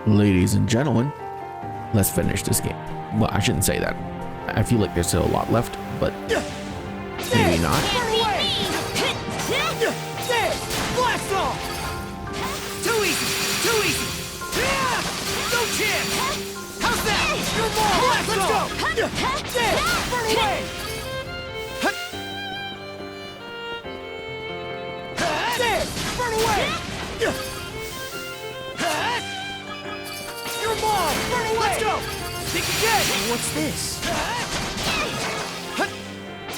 Ladies and gentlemen, let's finish this game. Well, I shouldn't say that. I feel like there's still a lot left, but maybe not. Blast off! Too easy! Too easy! No chance! How's that? Your ball! Blast off! Burn away! Burn away! Your ball! Burn away! Let's go! Think again! What's this?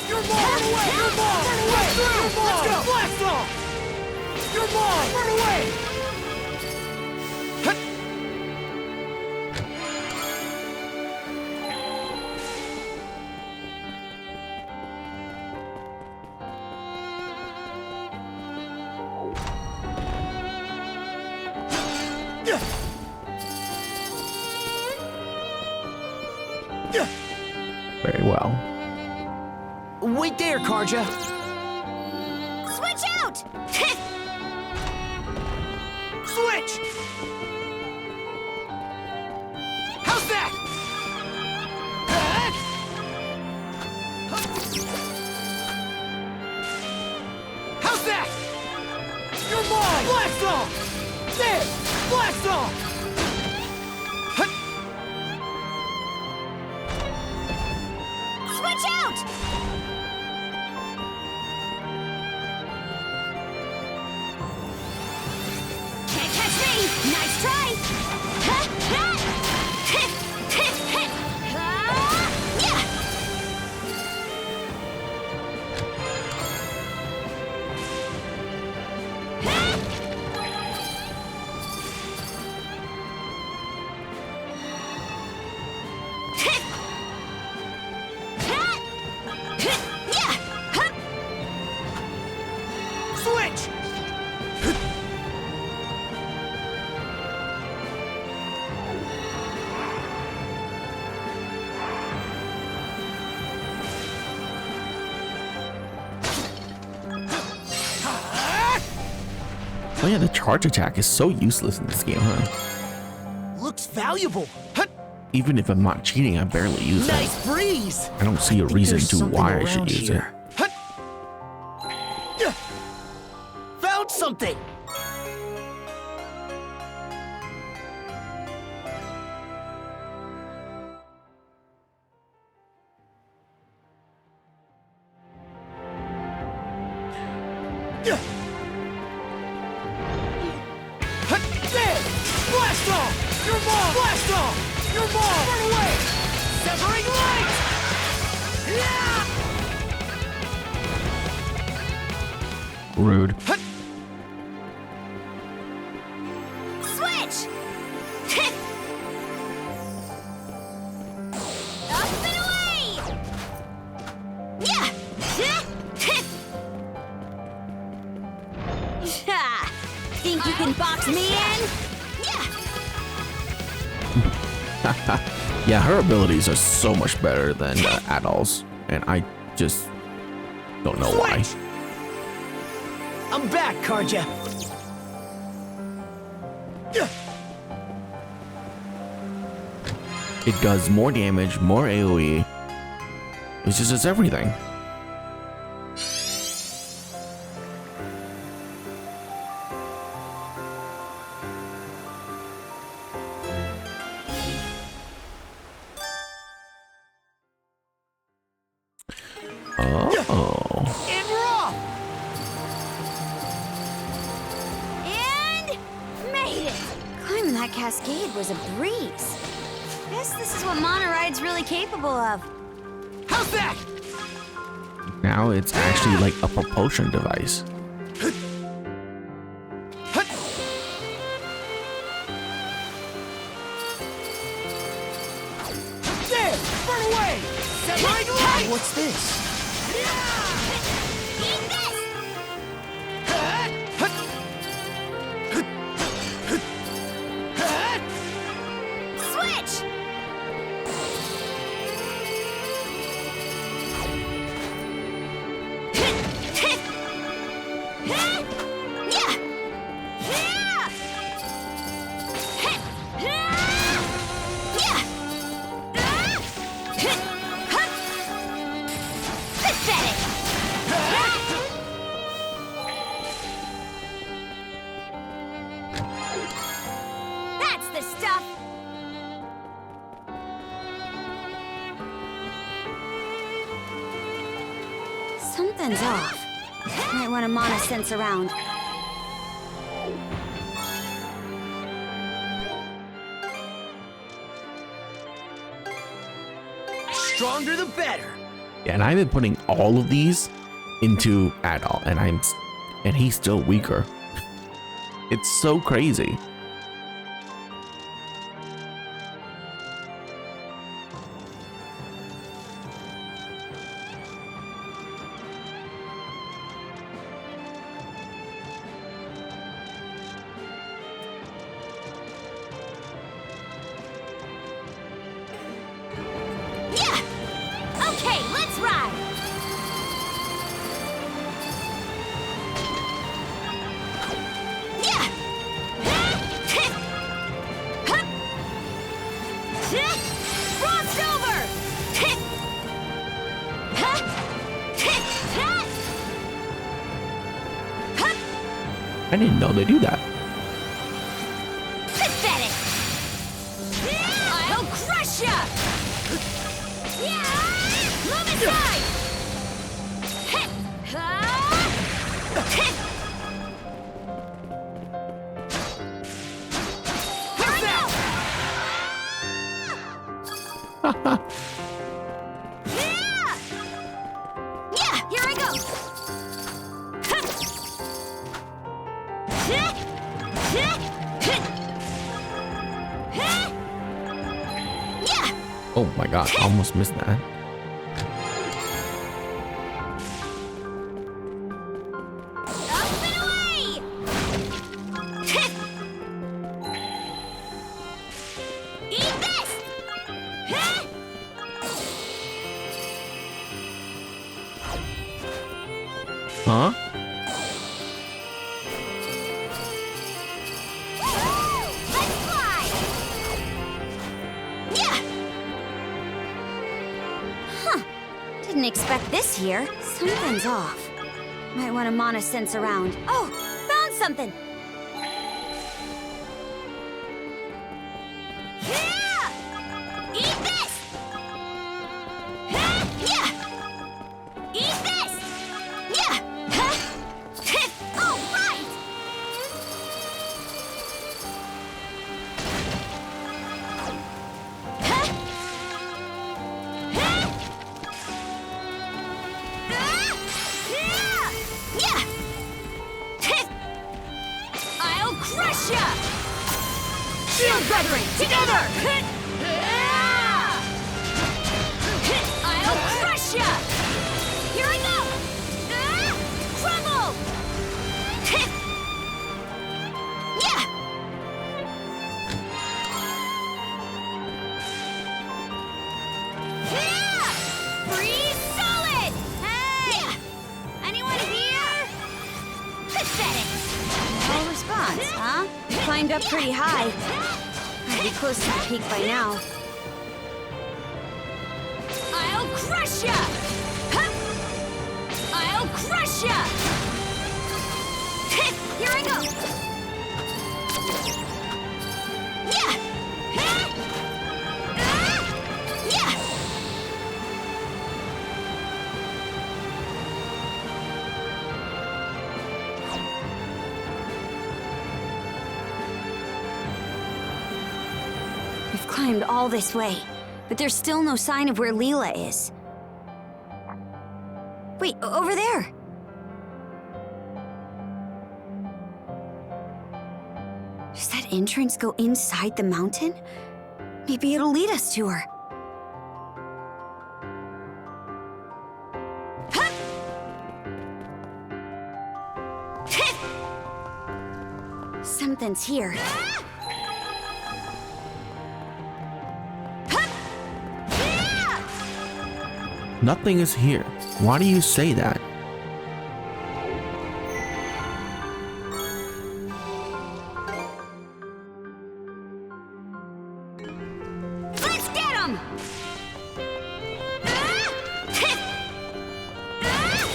Your ball! Burn away! Your ball! Burn away! Your ball! Let's go! Blast off! Your ball! Burn away! Very well. Wait there, Karja. Switch out! Switch! How's that? How's that? Your ball! Blast off! There! Blast off! Switch out! Can't catch me! Nice try! Switch! Oh yeah, the charge attack is so useless in this game, huh? Looks valuable. Even if I'm not cheating, I barely use it. Nice breeze. I don't see a reason there's to something why I around should use here. it. Found something. Blast off! Your ball! Blast off! Your ball! Burn away! Severing light! Yeah! Rude. Switch! Up and away! Yeah! Think you can box me in? Yeah! Yeah, her abilities are so much better than Adols, and I just don't know why. Switch! I'm back, Karja. It does more damage, more AoE. It just does everything. Oh. And we're off! And made it! Climbing that cascade was a breeze. Guess this is what Monoride's really capable of. How's that? Now it's actually like a propulsion device. There! Burn away! Severing light! What's this? Eat this! Switch! Yeah! Something's off. Might want to mana sense around. Stronger the better. Yeah, and I've been putting all of these into Adol, and he's still weaker. It's so crazy. I didn't know they do that. Pathetic! I'll crush ya! Move aside! Yeah, here I go! Oh my god, I almost missed that. Up and away! Eat this! Huh? Let's fly! Yeah! Huh. Didn't expect this here. Something's off. Might want to mana sense around. Oh, found something! Yeah! Eat this! Yeah! Eat this! Yeah! All right! I'll crush ya! Shield brethren, together! I'll crush ya! Here I go! Crumble! Yeah! Freeze solid! Hey! Anyone here? Pathetic! No response, huh? Climbed up pretty high. I'd be close to the peak by now. I'll crush ya! I'll crush ya! Here I go! Yeah! Yeah! We've climbed all this way, but there's still no sign of where Leela is. Wait, over there! Does that entrance go inside the mountain? Maybe it'll lead us to her. Something's here. Nothing is here. Why do you say that? Let's get him!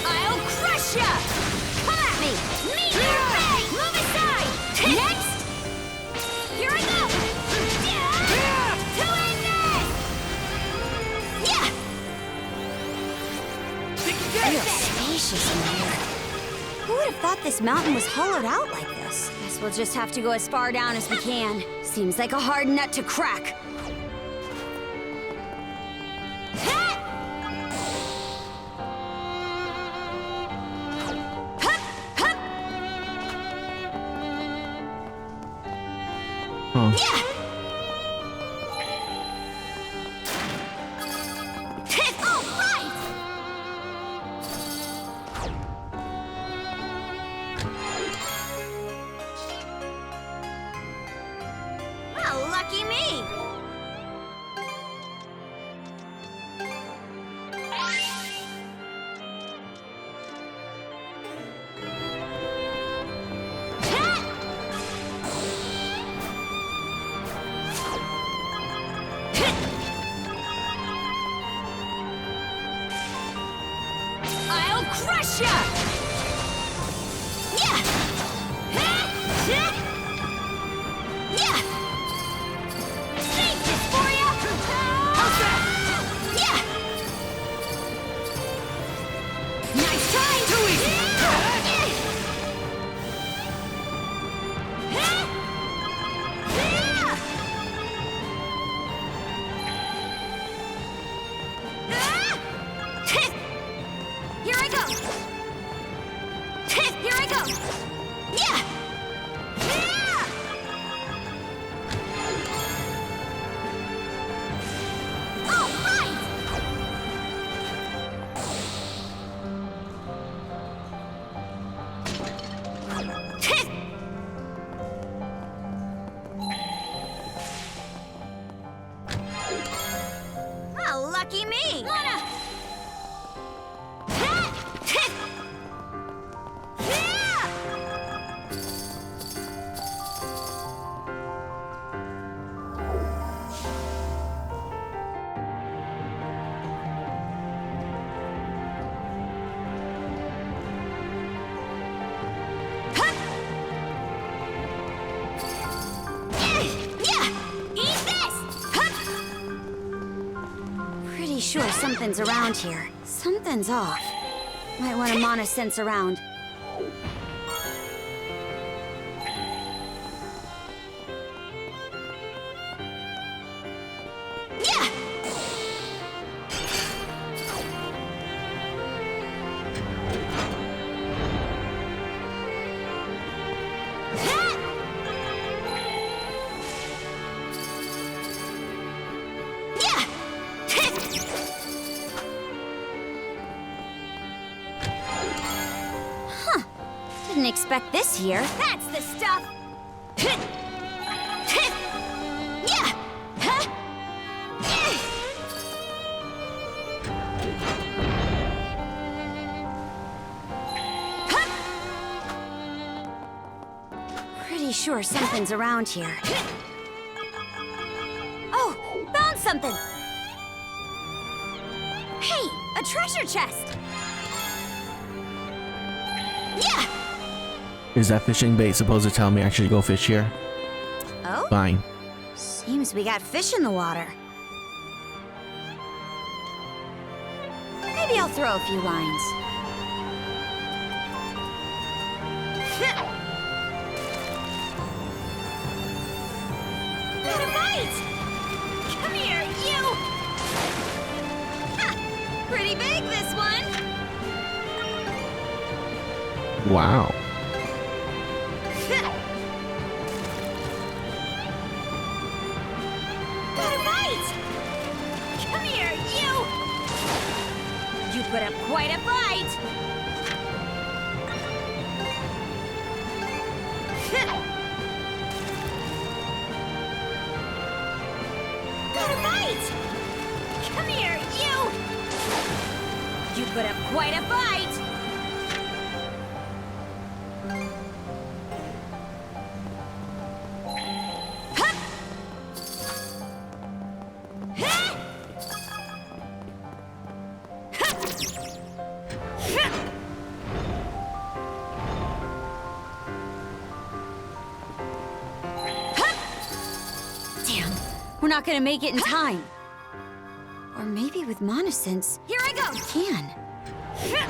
I'll crush ya! Come at me! Meet your fate! Move aside! Next! Here I go! To end this! Yeah! Real spacious have thought this mountain was hollowed out like this. Guess we'll just have to go as far down as we can. Seems like a hard nut to crack. Huh. Yeah! All right! Well, lucky me! I'll crush ya! Yeah! Yeah! Save this for ya! How's that? Yeah! Nice try! Too easy! Here I go! Here I go! Yeah! All right! Well, lucky me! Lana! Pretty sure something's around here. Something's off. Might want to mana sense around. Yeah! Huh. Didn't expect this here. That's the stuff! Yeah! Pretty sure something's around here. Oh, found something! Hey, a treasure chest! Yeah! Is that fishing bait supposed to tell me I should go fish here? Oh? Fine. Seems we got fish in the water. Maybe I'll throw a few lines. Got a bite! Come here, you! Ha! Pretty big, this one! Wow. Got a bite! Come here, you! You put up quite a fight! Got a bite! Come here, you! You put up quite a fight! Damn, we're not gonna make it in time. Or maybe with mana sense. Here I go! We can. Yeah!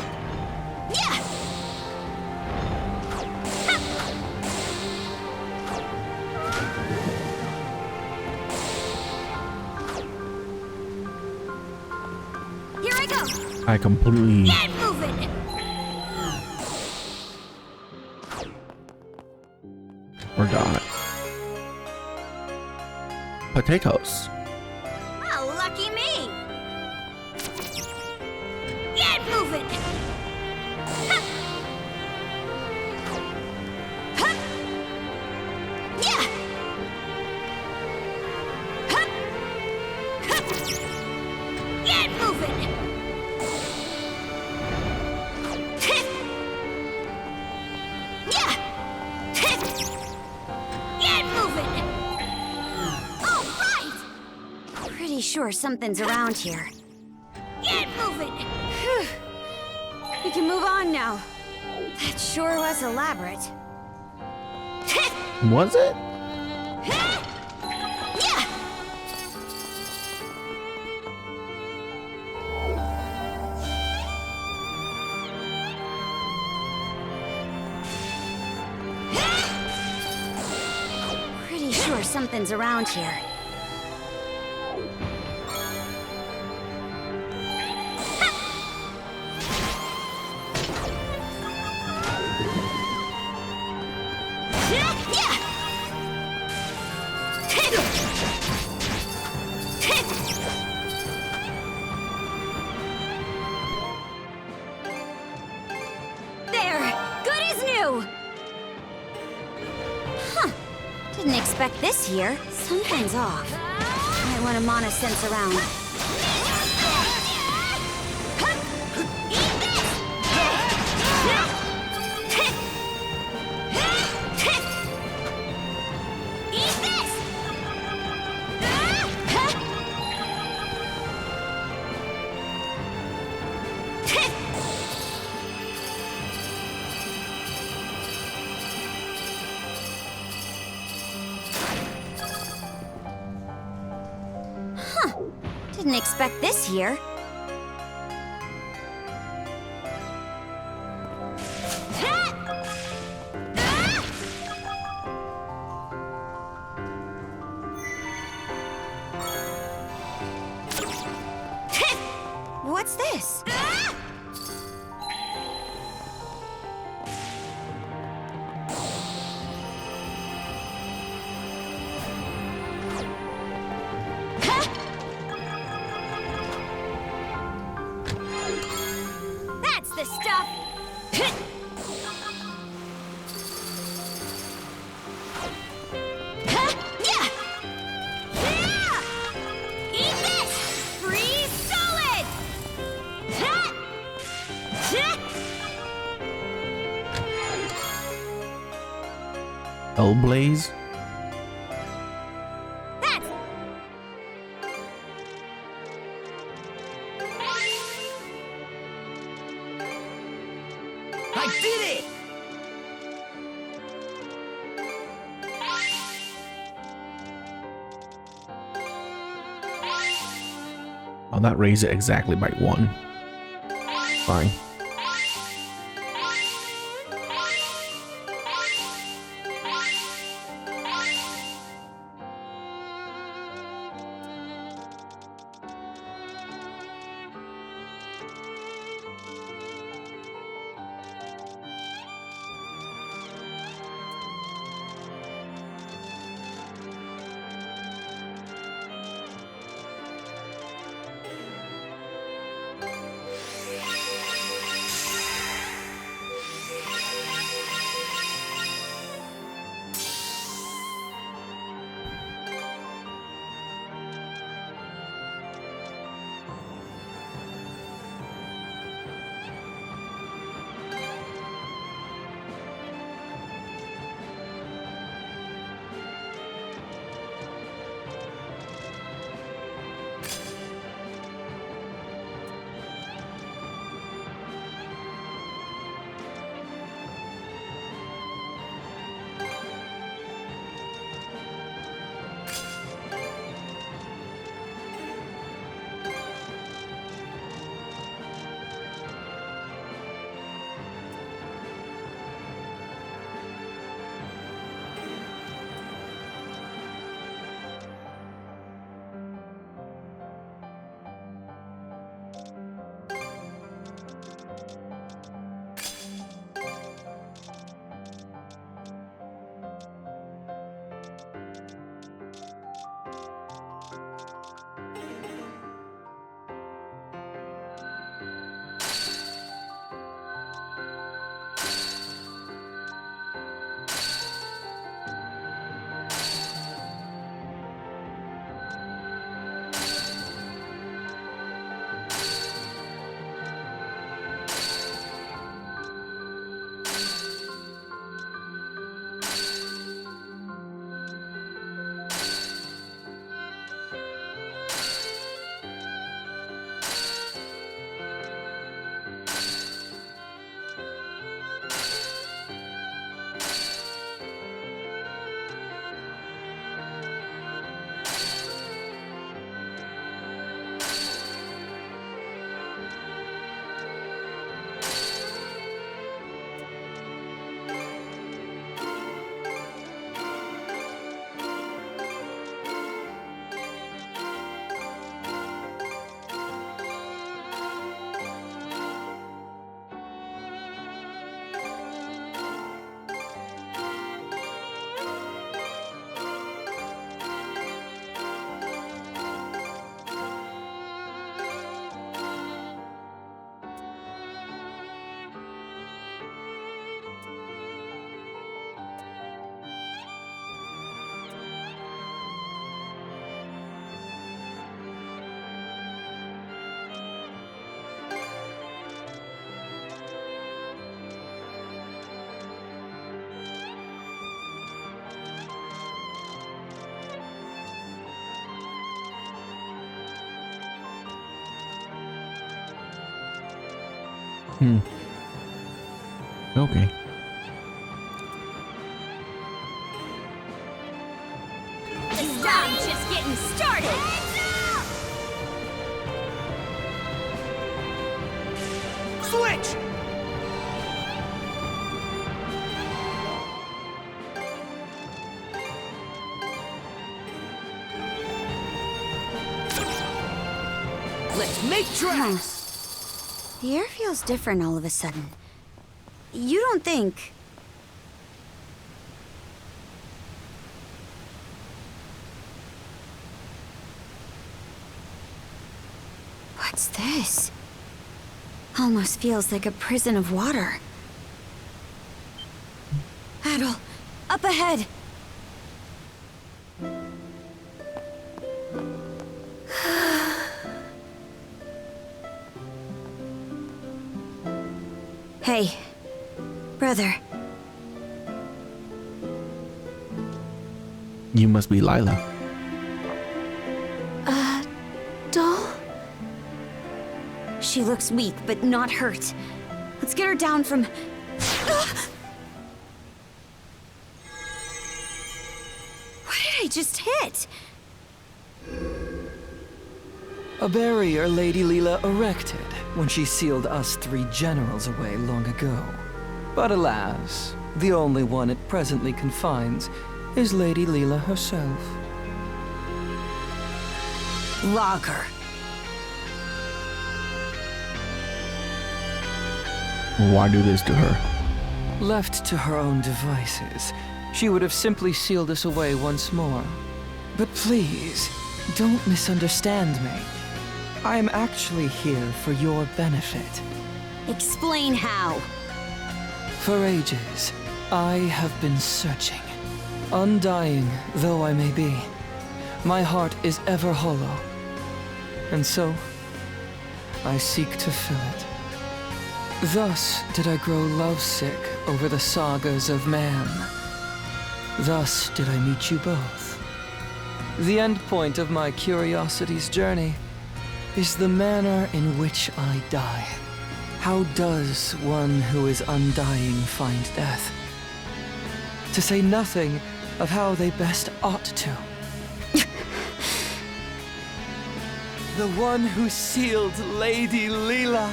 I go. I completely Get moving. forgot. Potatoes. Oh, lucky me. Get moving. Hup. Hup. Yeah. Hup. Hup. Get moving. Hip. Yeah. Hip. Get moving. All right. Pretty sure something's around here. Get moving. Phew. We can move on now. That sure was elaborate. Hip. Was it? Yeah. Pretty sure something's around here. There! Good as new! Huh. Didn't expect this here. Something's off. Might want to mana sense around. Eat this! Huh. Didn't expect this here. What's this? That's the stuff! Yeah! Eat this! Freeze solid! Hellblaze? That's... I did it! I'll not raise it exactly by 1. Fine. Okay. I'm just getting started. Switch! Let's make tracks! The air feels different all of a sudden. You don't think... What's this? Almost feels like a prison of water. Adol, up ahead! Hey, brother. You must be Lila. Doll? She looks weak, but not hurt. Let's get her down from... What did I just hit? A barrier Lady Leela erected when she sealed us 3 generals away long ago. But alas, the only one it presently confines is Lady Leela herself. Log her. Why do this to her? Left to her own devices, she would have simply sealed us away once more. But please, don't misunderstand me. I am actually here for your benefit. Explain how. For ages, I have been searching. Undying though I may be, my heart is ever hollow. And so, I seek to fill it. Thus did I grow lovesick over the sagas of man. Thus did I meet you both. The end point of my curiosity's journey is the manner in which I die. How does one who is undying find death? To say nothing of how they best ought to. The one who sealed Lady Leela,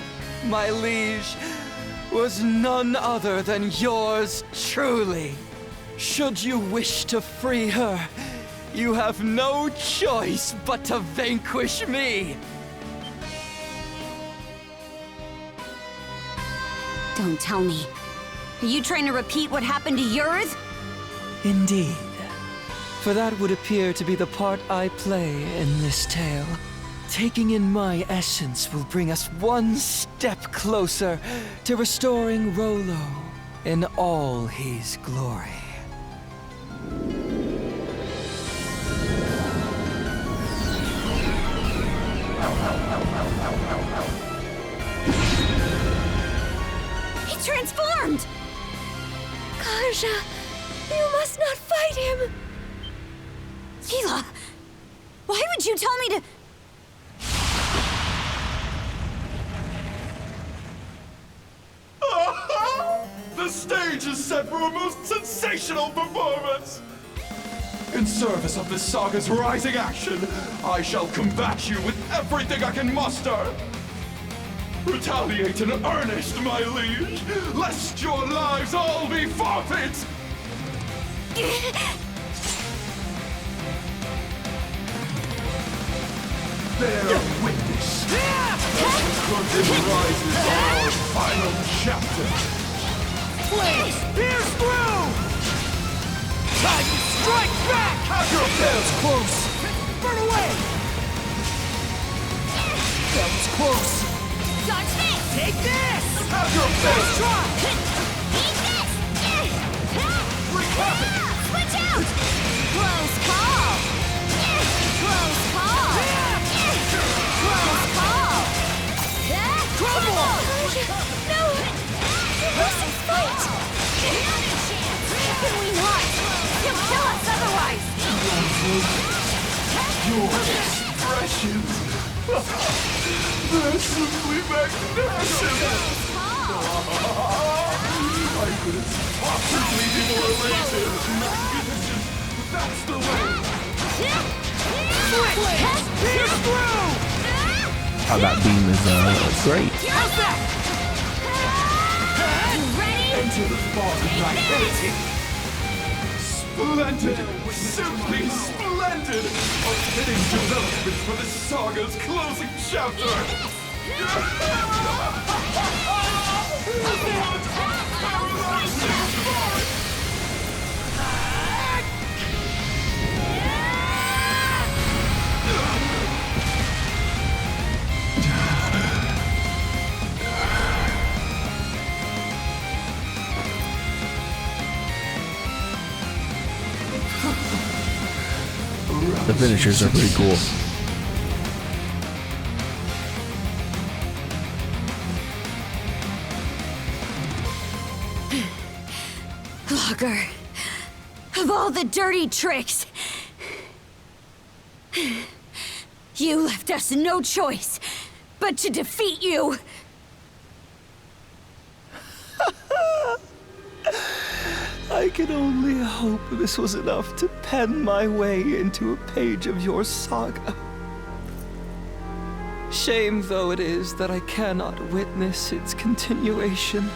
my liege, was none other than yours truly. Should you wish to free her, you have no choice but to vanquish me. Don't tell me. Are you trying to repeat what happened to yours? Indeed. For that would appear to be the part I play in this tale. Taking in my essence will bring us one step closer to restoring Rolo in all his glory. He transformed! Kaja, you must not fight him! Leela, why would you tell me to... The stage is set for a most sensational performance! In service of this saga's rising action, I shall combat you with everything I can muster! Retaliate in earnest, my liege, lest your lives all be forfeit! Bear witness as the curtain rises our final chapter! Flames, pierce through! Time to strike back! Have your That was close! Burn away! That was close! Dodge this! Take this! Have your Nice try! Eat this! Wreak havoc! Switch out! Close call! Close call! Close call! Crumble! No! This is fight! Can we not? He'll kill us otherwise! Your expressions! They're simply magnificent! Close call! I couldn't possibly be more elated. That's the way. Pierce through! Oh, that beam is great. How's that? Enter the fog of nihility. Splendid! Simply splendid! A fitting development for the saga's closing chapter! The finishers are pretty cool. Logger, of all the dirty tricks, you left us no choice but to defeat you. I can only hope this was enough to pen my way into a page of your saga. Shame though it is that I cannot witness its continuation.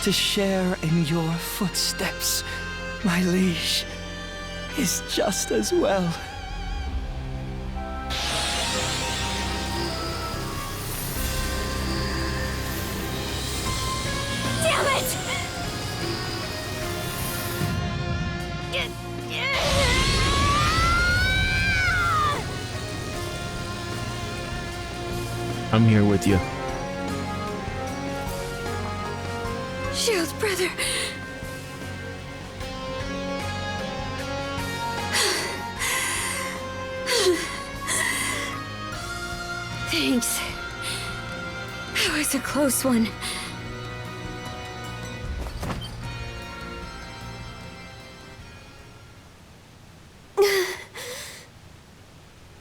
To share in your footsteps, my liege, is just as well. Damn it! I'm here with you. Shield brother. Thanks. That was a close one.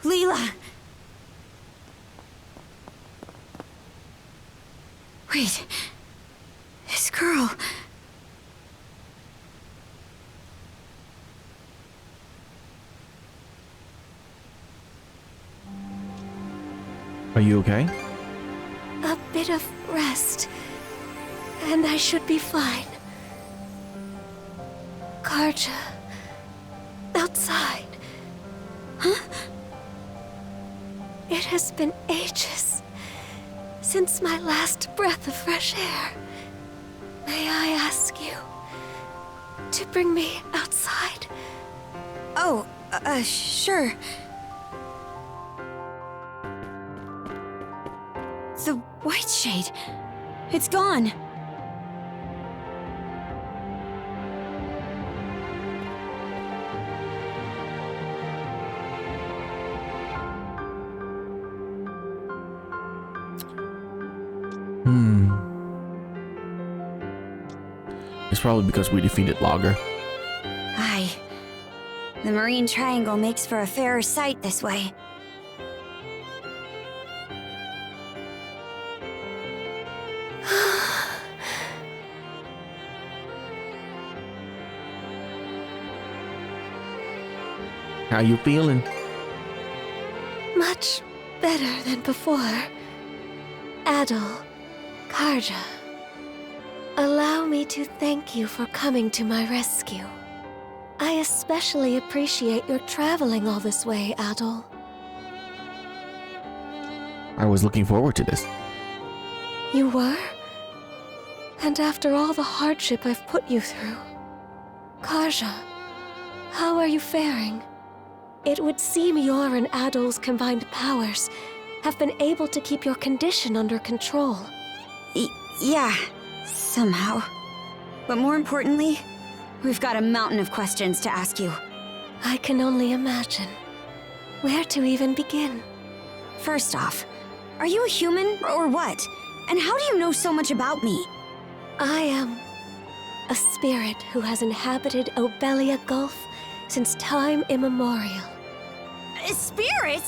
Leela. Wait. This girl. Are you okay? A bit of rest, and I should be fine. Karja, outside. Huh? It has been ages since my last breath of fresh air. May I ask you to bring me outside? Oh, sure. The white shade. It's gone. It's probably because we defeated Logger. Aye. The Marine Triangle makes for a fairer sight this way. How you feeling? Much better than before. Adol, Karja, allow me to thank you for coming to my rescue. I especially appreciate your traveling all this way, Adol. I was looking forward to this. You were? And after all the hardship I've put you through. Karja, how are you faring? It would seem your and Adol's combined powers have been able to keep your condition under control. Yeah, somehow. But more importantly, we've got a mountain of questions to ask you. I can only imagine. Where to even begin? First off, are you a human or what? And how do you know so much about me? I am a spirit who has inhabited Obelia Gulf since time immemorial. A spirit?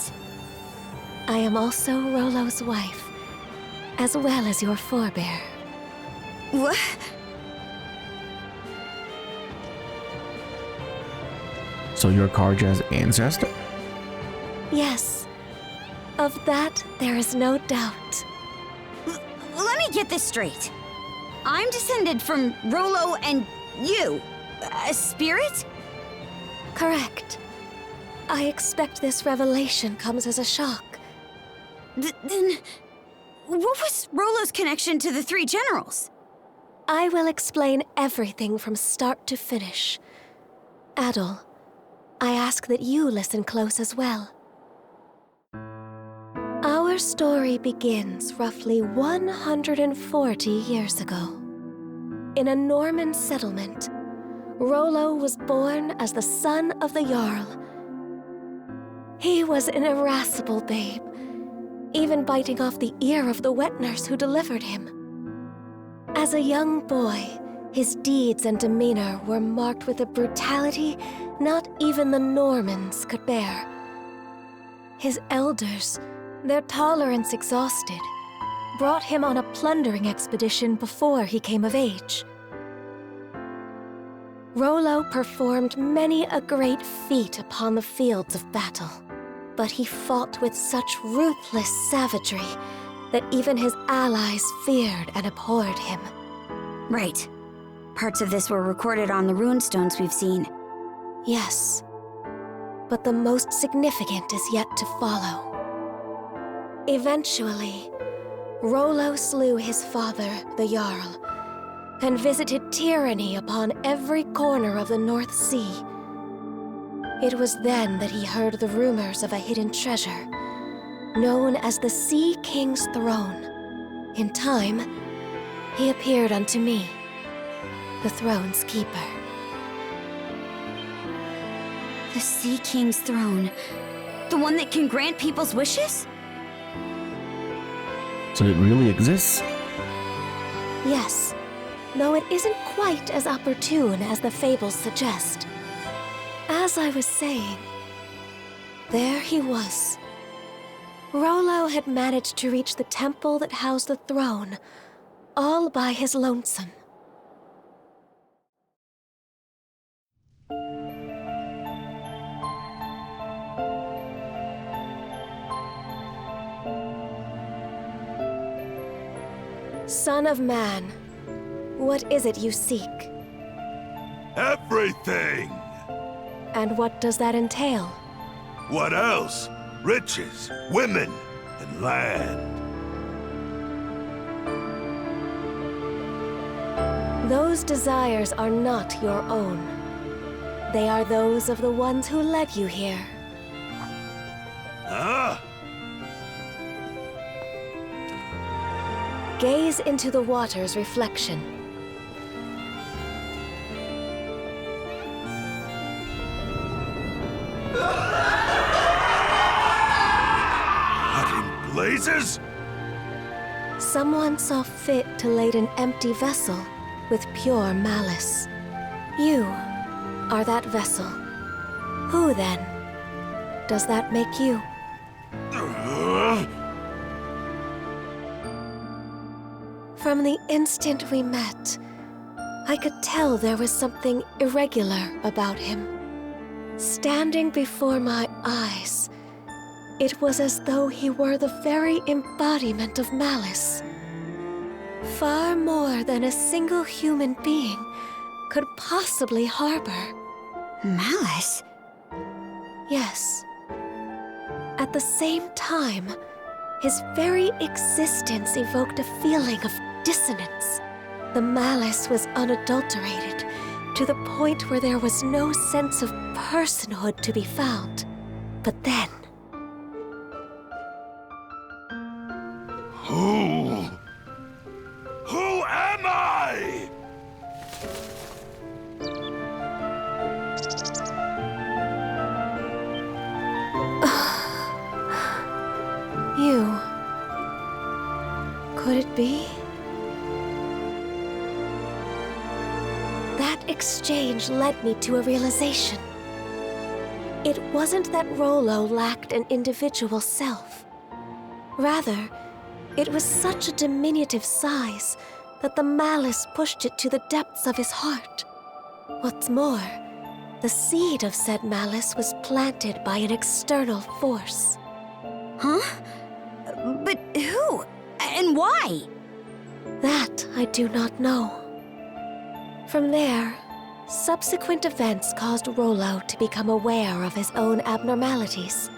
I am also Rollo's wife, as well as your forebear. What? So you're Karja's ancestor? Yes. Of that, there is no doubt. Let me get this straight. I'm descended from Rollo and you. A spirit? Correct. I expect this revelation comes as a shock. Then, what was Rollo's connection to the three generals? I will explain everything from start to finish. Adol, I ask that you listen close as well. Our story begins roughly 140 years ago. In a Norman settlement, Rollo was born as the son of the Jarl. He was an irascible babe, even biting off the ear of the wet nurse who delivered him. As a young boy, his deeds and demeanor were marked with a brutality not even the Normans could bear. His elders, their tolerance exhausted, brought him on a plundering expedition before he came of age. Rollo performed many a great feat upon the fields of battle, but he fought with such ruthless savagery that even his allies feared and abhorred him. Right. Parts of this were recorded on the runestones we've seen. Yes, but the most significant is yet to follow. Eventually, Rollo slew his father, the Jarl, and visited tyranny upon every corner of the North Sea. It was then that he heard the rumors of a hidden treasure, known as the Sea King's Throne. In time, he appeared unto me, the throne's keeper. The Sea King's throne. The one that can grant people's wishes? So it really exists? Yes, though it isn't quite as opportune as the fables suggest. As I was saying, there he was. Rollo had managed to reach the temple that housed the throne, all by his lonesome. Son of man, what is it you seek? Everything! And what does that entail? What else? Riches, women, and land. Those desires are not your own. They are those of the ones who led you here. Huh? Gaze into the water's reflection. What in blazes? Someone saw fit to lade an empty vessel with pure malice. You are that vessel. Who, then, does that make you? From the instant we met, I could tell there was something irregular about him. Standing before my eyes, it was as though he were the very embodiment of malice. Far more than a single human being could possibly harbor. Malice? Yes. At the same time, his very existence evoked a feeling of dissonance. The malice was unadulterated, to the point where there was no sense of personhood to be found. But then... Who am I? You... Could it be? That exchange led me to a realization. It wasn't that Rollo lacked an individual self. Rather, it was such a diminutive size that the malice pushed it to the depths of his heart. What's more, the seed of said malice was planted by an external force. Huh? But who? And why? That I do not know. From there, subsequent events caused Rollo to become aware of his own abnormalities.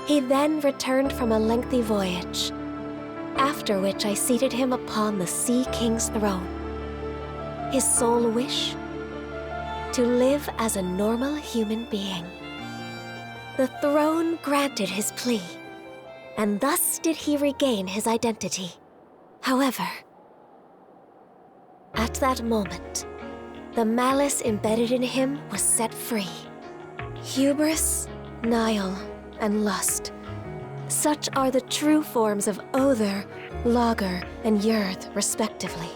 He then returned from a lengthy voyage, after which I seated him upon the Sea King's throne. His sole wish? To live as a normal human being. The throne granted his plea, and thus did he regain his identity. However, at that moment, the malice embedded in him was set free. Hubris, Nile, and lust. Such are the true forms of Other, Lager, and Yurth, respectively.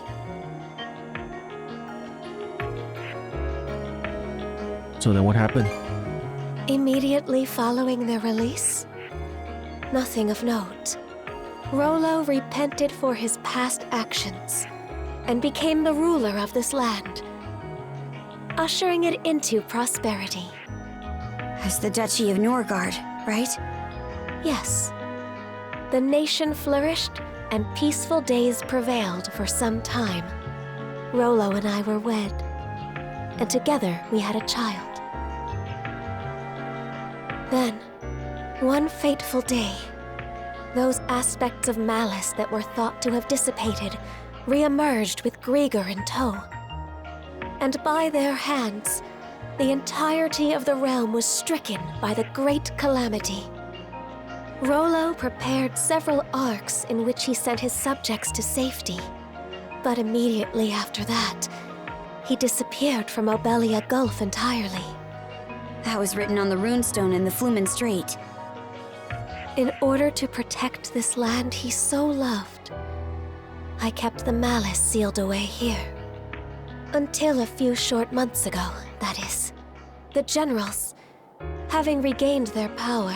So then what happened? Immediately following their release, nothing of note. Rollo repented for his past actions and became the ruler of this land, ushering it into prosperity. As the Duchy of Norgard, right? Yes. The nation flourished and peaceful days prevailed for some time. Rollo and I were wed, and together we had a child. Then, one fateful day, those aspects of malice that were thought to have dissipated re-emerged with Grieger in tow. And by their hands, the entirety of the realm was stricken by the great calamity. Rollo prepared several arcs in which he sent his subjects to safety. But immediately after that, he disappeared from Obelia Gulf entirely. That was written on the runestone in the Flumen Strait. In order to protect this land he so loved, I kept the malice sealed away here. Until a few short months ago, that is. The generals, having regained their power,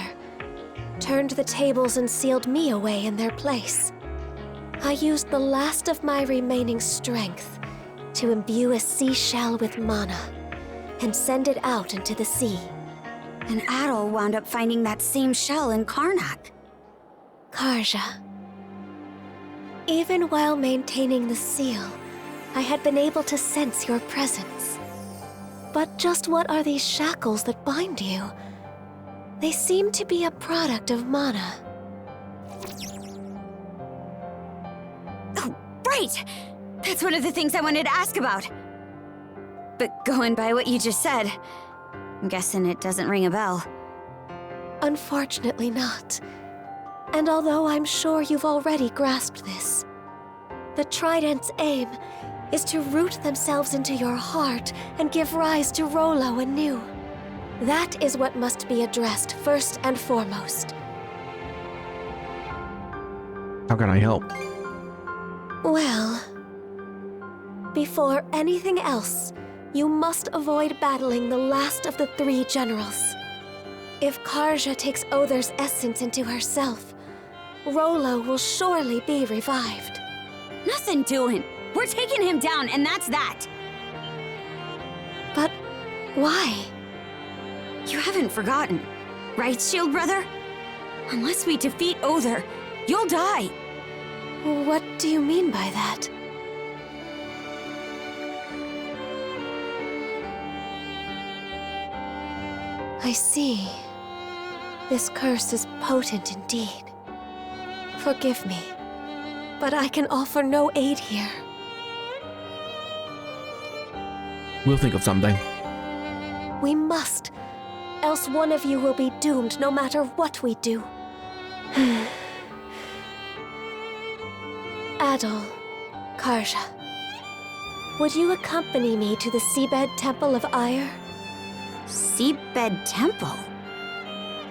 turned the tables and sealed me away in their place. I used the last of my remaining strength to imbue a seashell with mana and send it out into the sea. And Adol wound up finding that same shell in Karnak. Karja. Even while maintaining the seal, I had been able to sense your presence. But just what are these shackles that bind you? They seem to be a product of mana. Oh, right! That's one of the things I wanted to ask about. But going by what you just said, I'm guessing it doesn't ring a bell. Unfortunately not. And although I'm sure you've already grasped this, the Trident's aim is to root themselves into your heart and give rise to Rollo anew. That is what must be addressed first and foremost. How can I help? Well, before anything else, you must avoid battling the last of the three generals. If Karja takes Other's essence into herself, Rollo will surely be revived. Nothing doing. We're taking him down, and that's that. But why? You haven't forgotten, right, Shield Brother? Unless we defeat Other, you'll die. What do you mean by that? I see. This curse is potent indeed. Forgive me, but I can offer no aid here. We'll think of something. We must, else one of you will be doomed no matter what we do. Adol, Karja, would you accompany me to the Seabed Temple of Ire? Seabed Temple?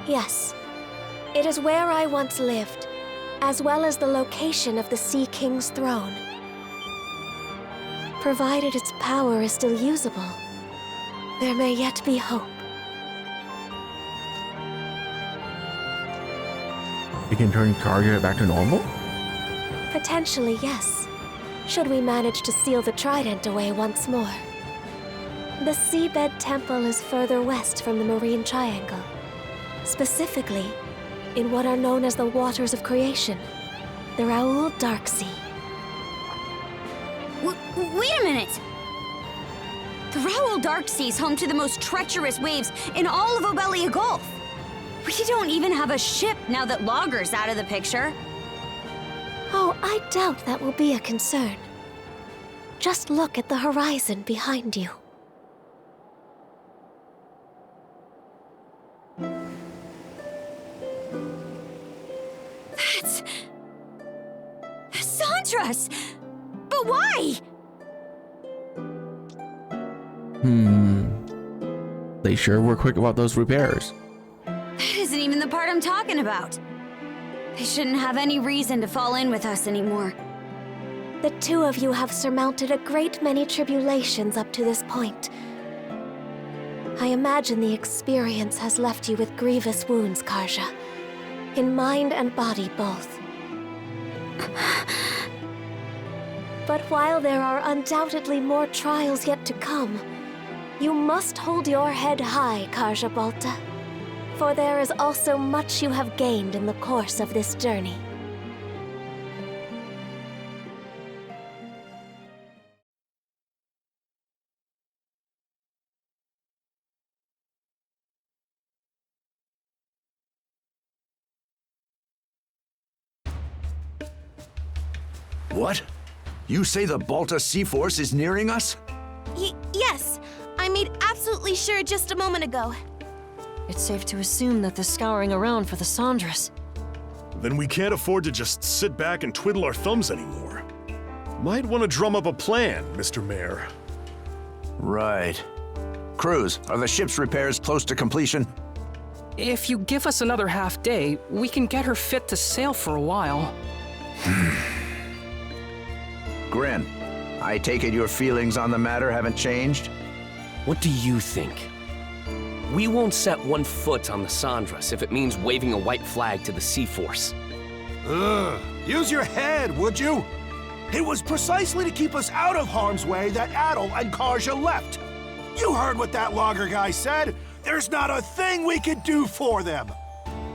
Yes. It is where I once lived, as well as the location of the Sea King's throne. Provided its power is still usable, there may yet be hope. We can turn Karja back to normal? Potentially, yes. should we manage to seal the trident away once more. The Seabed Temple is further west from the Marine Triangle, specifically in what are known as the Waters of Creation, the Raoul Dark Sea. Wait a minute! The Raoul Dark Sea is home to the most treacherous waves in all of Obelia Gulf. We don't even have a ship now that Logger's out of the picture. Oh, I doubt that will be a concern. Just look at the horizon behind you. That's... Sandra's! But why? They sure were quick about those repairs. That isn't even the part I'm talking about. They shouldn't have any reason to fall in with us anymore. The two of you have surmounted a great many tribulations up to this point. I imagine the experience has left you with grievous wounds, Karja. In mind and body both. But while there are undoubtedly more trials yet to come, you must hold your head high, Karja Balta. For there is also much you have gained in the course of this journey. What? You say the Balta Sea Force is nearing us? Yes. I made absolutely sure just a moment ago. It's safe to assume that they're scouring around for the Sandras. Then we can't afford to just sit back and twiddle our thumbs anymore. Might want to drum up a plan, Mr. Mayor. Right. Cruz, are the ship's repairs close to completion? If you give us another half day, we can get her fit to sail for a while. Gren, I take it your feelings on the matter haven't changed? What do you think? We won't set one foot on the Sandras if it means waving a white flag to the Sea Force. Use your head, would you? It was precisely to keep us out of harm's way that Adol and Karja left. You heard what that logger guy said. There's not a thing we could do for them.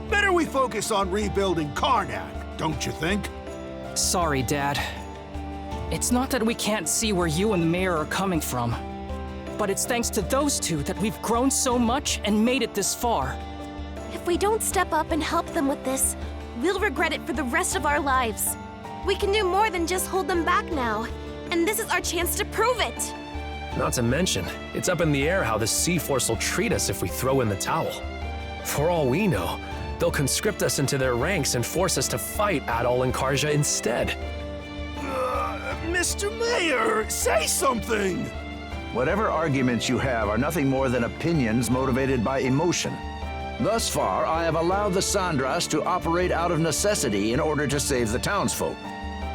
Better we focus on rebuilding Karnak, don't you think? Sorry, Dad. It's not that we can't see where you and the mayor are coming from, but it's thanks to those two that we've grown so much and made it this far. If we don't step up and help them with this, we'll regret it for the rest of our lives. We can do more than just hold them back now, and this is our chance to prove it. Not to mention, it's up in the air how the Sea Force will treat us if we throw in the towel. For all we know, they'll conscript us into their ranks and force us to fight Adol and Karja instead. Mr. Mayor, say something! Whatever arguments you have are nothing more than opinions motivated by emotion. Thus far, I have allowed the Sandras to operate out of necessity in order to save the townsfolk.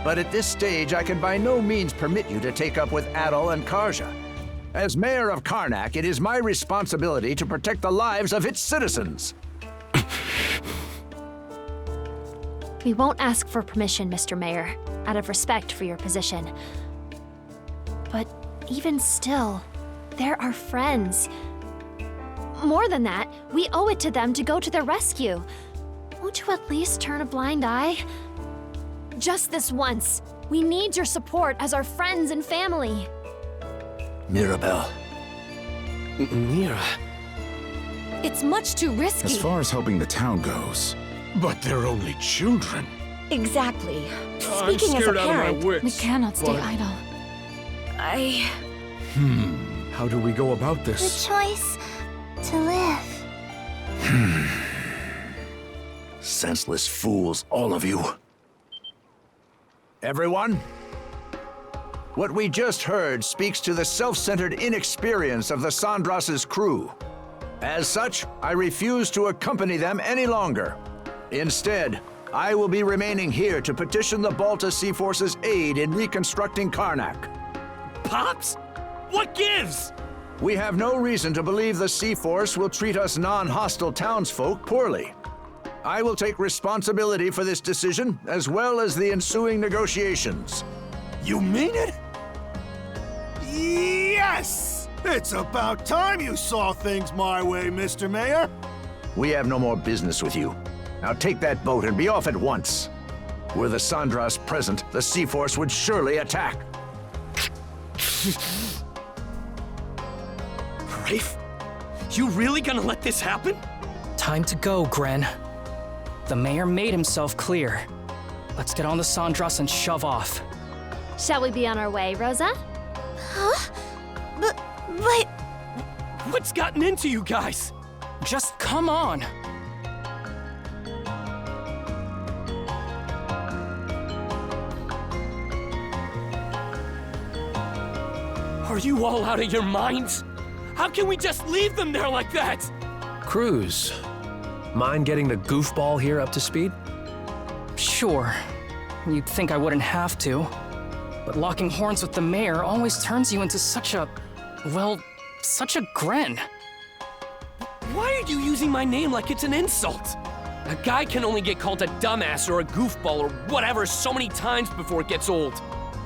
But at this stage, I can by no means permit you to take up with Adol and Karja. As mayor of Karnak, it is my responsibility to protect the lives of its citizens. We won't ask for permission, Mr. Mayor, out of respect for your position. But even still, they're our friends. More than that, we owe it to them to go to their rescue. Won't you at least turn a blind eye? Just this once. We need your support as our friends and family. Mirabelle. Mira. It's much too risky. As far as helping the town goes. But they're only children. Exactly. I'm Speaking as a scared out of my parent, wits. We cannot stay but- idle. How do we go about this? choice to live. Senseless fools, all of you. Everyone? What we just heard speaks to the self-centered inexperience of the Sandras's crew. As such, I refuse to accompany them any longer. Instead, I will be remaining here to petition the Balta Sea Force's aid in reconstructing Karnak. Pops? What gives? We have no reason to believe the Sea Force will treat us non-hostile townsfolk poorly. I will take responsibility for this decision, as well as the ensuing negotiations. You mean it? Yes! It's about time you saw things my way, Mr. Mayor. We have no more business with you. Now take that boat and be off at once. Were the Sandras present, the Sea Force would surely attack. Rafe? You really gonna let this happen? Time to go, Gren. The mayor made himself clear. Let's get on the Sandras and shove off. Shall we be on our way, Rosa? Huh? But... What's gotten into you guys? Just come on! Are you all out of your minds? How can we just leave them there like that? Cruz, mind getting the goofball here up to speed? Sure. You'd think I wouldn't have to. But locking horns with the mayor always turns you into such a... well, such a Gren. Why are you using my name like it's an insult? A guy can only get called a dumbass or a goofball or whatever so many times before it gets old.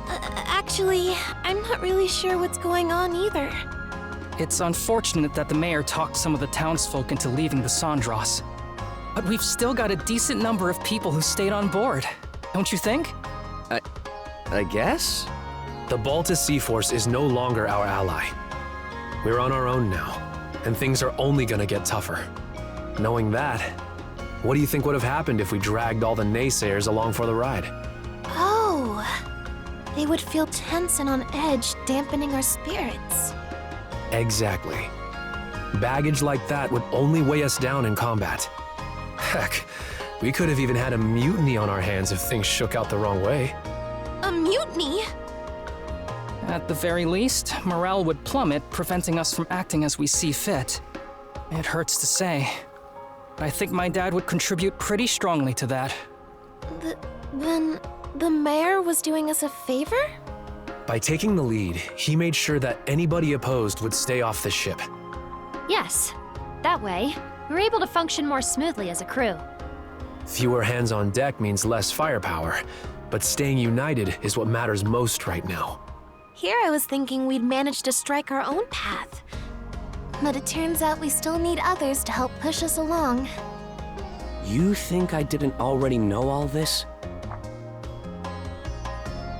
Actually, I'm not really sure what's going on either. It's unfortunate that the mayor talked some of the townsfolk into leaving the Sandras. But we've still got a decent number of people who stayed on board. Don't you think? I guess? The Baltus Sea Force is no longer our ally. We're on our own now, and things are only gonna get tougher. Knowing that, what do you think would have happened if we dragged all the naysayers along for the ride? Oh, they would feel tense and on edge, dampening our spirits. Exactly. Baggage like that would only weigh us down in combat. Heck, we could have even had a mutiny on our hands if things shook out the wrong way. A mutiny? At the very least, morale would plummet, preventing us from acting as we see fit. It hurts to say, but I think my dad would contribute pretty strongly to that. Then the mayor was doing us a favor? By taking the lead, he made sure that anybody opposed would stay off the ship. Yes. That way, we're able to function more smoothly as a crew. Fewer hands on deck means less firepower, but staying united is what matters most right now. Here I was thinking we'd managed to strike our own path. But it turns out we still need others to help push us along. You think I didn't already know all this?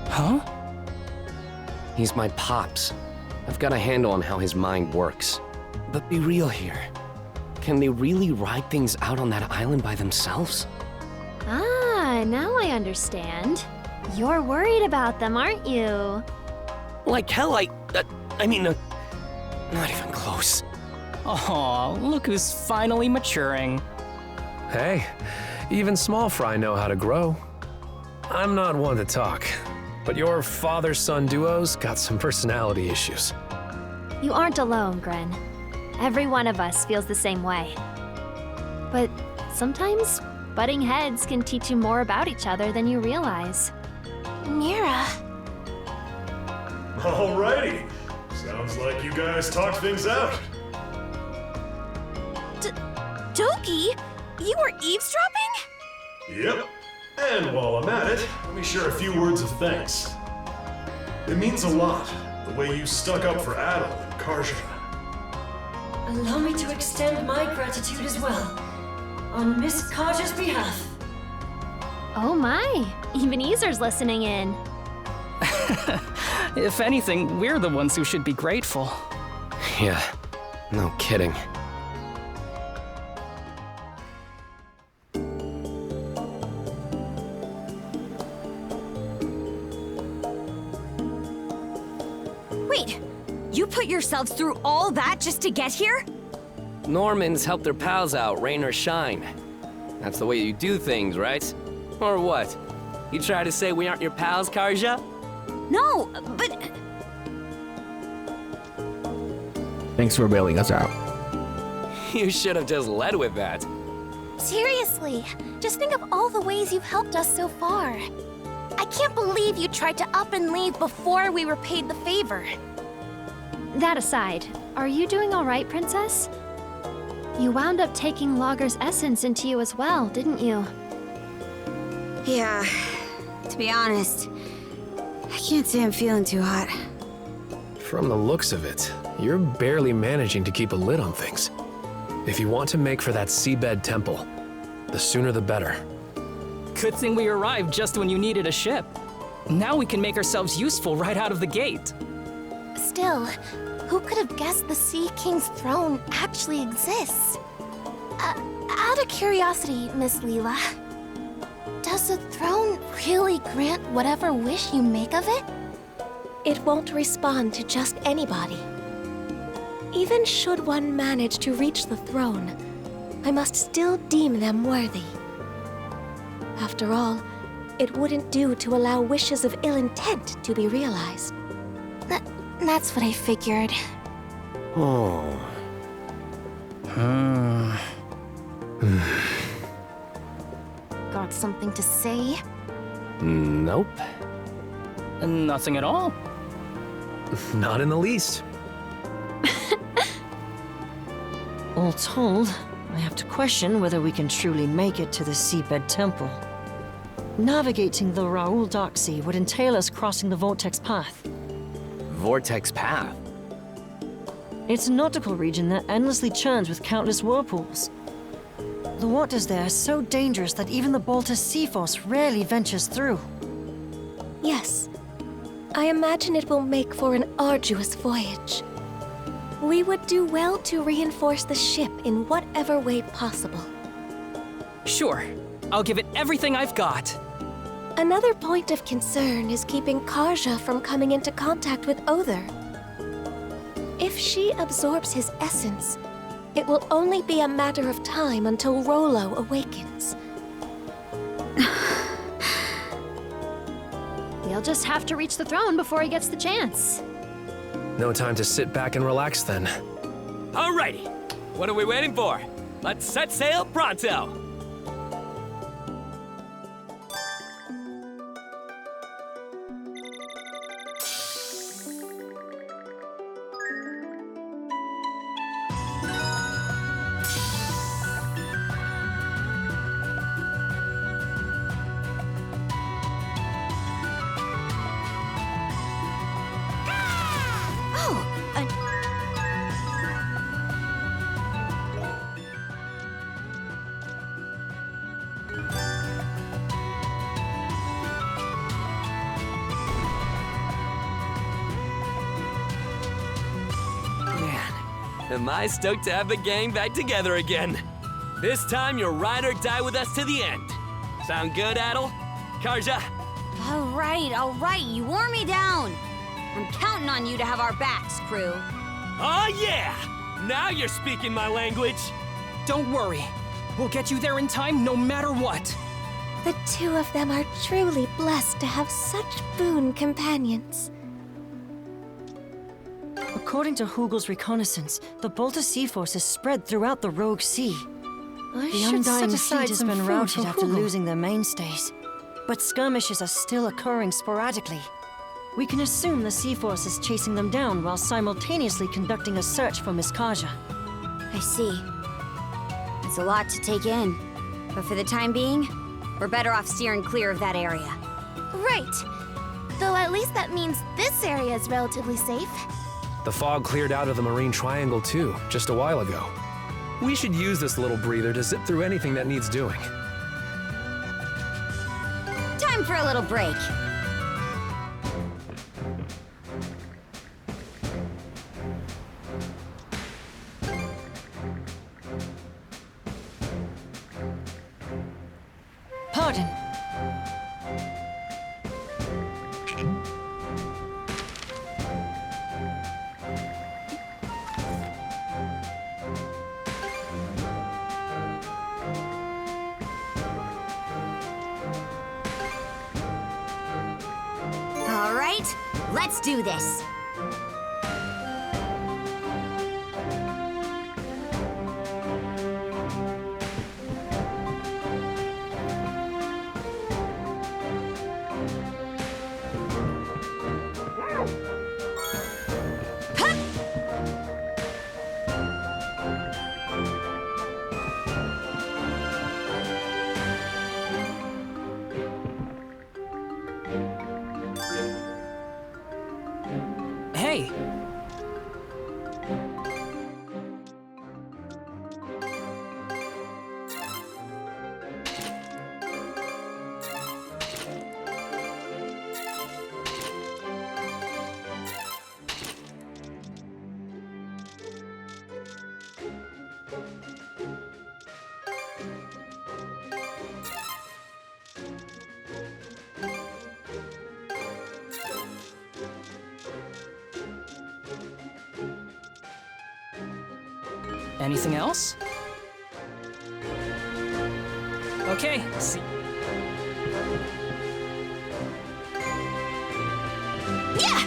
Huh? He's my pops. I've got a handle on how his mind works. But be real here. Can they really ride things out on that island by themselves? Ah, now I understand. You're worried about them, aren't you? Like hell, not even close. Aw, look who's finally maturing. Hey, even small fry know how to grow. I'm not one to talk, but your father-son duo's got some personality issues. You aren't alone, Gren. Every one of us feels the same way. But sometimes butting heads can teach you more about each other than you realize. Mira. Alrighty. Sounds like you guys talked things out. Doki? You were eavesdropping? Yep. And while I'm at it, let me share a few words of thanks. It means a lot, the way you stuck up for Adol and Karja. Allow me to extend my gratitude as well, on Miss Karja's behalf. Oh my, even Easer's listening in. If anything, we're the ones who should be grateful. Yeah, no kidding. Wait, you put yourselves through all that just to get here? Normans help their pals out, rain or shine. That's the way you do things, right? Or what? You try to say we aren't your pals, Karja? No, but... Thanks for bailing us out. You should have just led with that. Seriously, just think of all the ways you've helped us so far. I can't believe you tried to up and leave before we repaid the favor. That aside, are you doing all right, Princess? You wound up taking Logger's essence into you as well, didn't you? Yeah, to be honest, I can't say I'm feeling too hot. From the looks of it, you're barely managing to keep a lid on things. If you want to make for that seabed temple, the sooner the better. Good thing we arrived just when you needed a ship. Now we can make ourselves useful right out of the gate. Still, who could have guessed the Sea King's throne actually exists? Out of curiosity, Miss Leela, does the throne really grant whatever wish you make of it? It won't respond to just anybody. Even should one manage to reach the throne, I must still deem them worthy. After all, it wouldn't do to allow wishes of ill intent to be realized. That's what I figured. Oh. Got something to say? Nope. Nothing at all. Not in the least. All told, I have to question whether we can truly make it to the Seabed Temple. Navigating the Raoul Dark Sea would entail us crossing the Vortex Path. Vortex Path? It's a nautical region that endlessly churns with countless whirlpools. The waters there are so dangerous that even the Baltus Sea Force rarely ventures through. Yes. I imagine it will make for an arduous voyage. We would do well to reinforce the ship in whatever way possible. Sure. I'll give it everything I've got. Another point of concern is keeping Karja from coming into contact with Other. If she absorbs his essence, it will only be a matter of time until Rollo awakens. We'll just have to reach the throne before he gets the chance. No time to sit back and relax then. Alrighty, what are we waiting for? Let's set sail pronto! Am I stoked to have the gang back together again. This time you'll ride or die with us to the end. Sound good, Adol? Karja? All right, you wore me down. I'm counting on you to have our backs, crew. Oh yeah! Now you're speaking my language. Don't worry. We'll get you there in time no matter what. The two of them are truly blessed to have such boon companions. According to Hugel's reconnaissance, the Baltus Sea Force is spread throughout the Rogue Sea. The Undying Fleet has been routed after losing their mainstays, but skirmishes are still occurring sporadically. We can assume the Sea Force is chasing them down while simultaneously conducting a search for Miss Karja. I see. It's a lot to take in, but for the time being, we're better off steering clear of that area. Right. Though at least that means this area is relatively safe. The fog cleared out of the Marine Triangle too, just a while ago. We should use this little breather to zip through anything that needs doing. Time for a little break. Pardon. All right, let's do this. Anything else? Okay, see. Yeah!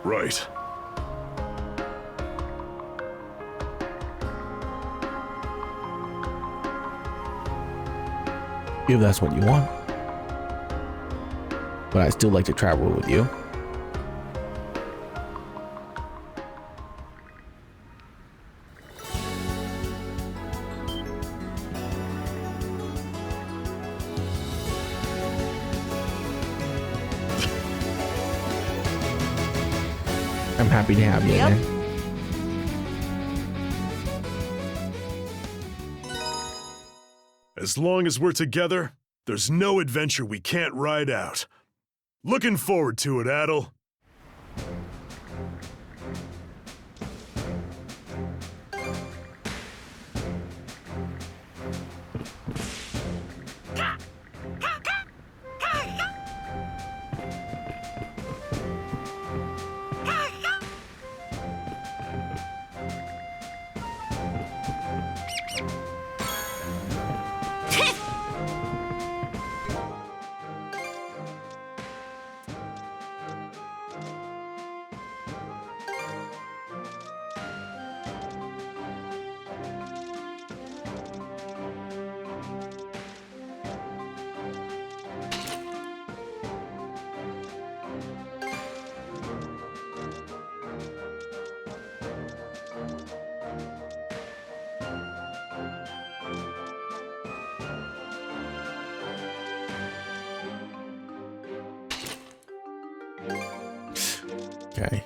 Right. If that's what you want. But I'd still like to travel with you. I'm happy to have you there. As long as we're together, there's no adventure we can't ride out. Looking forward to it, Adol. Okay.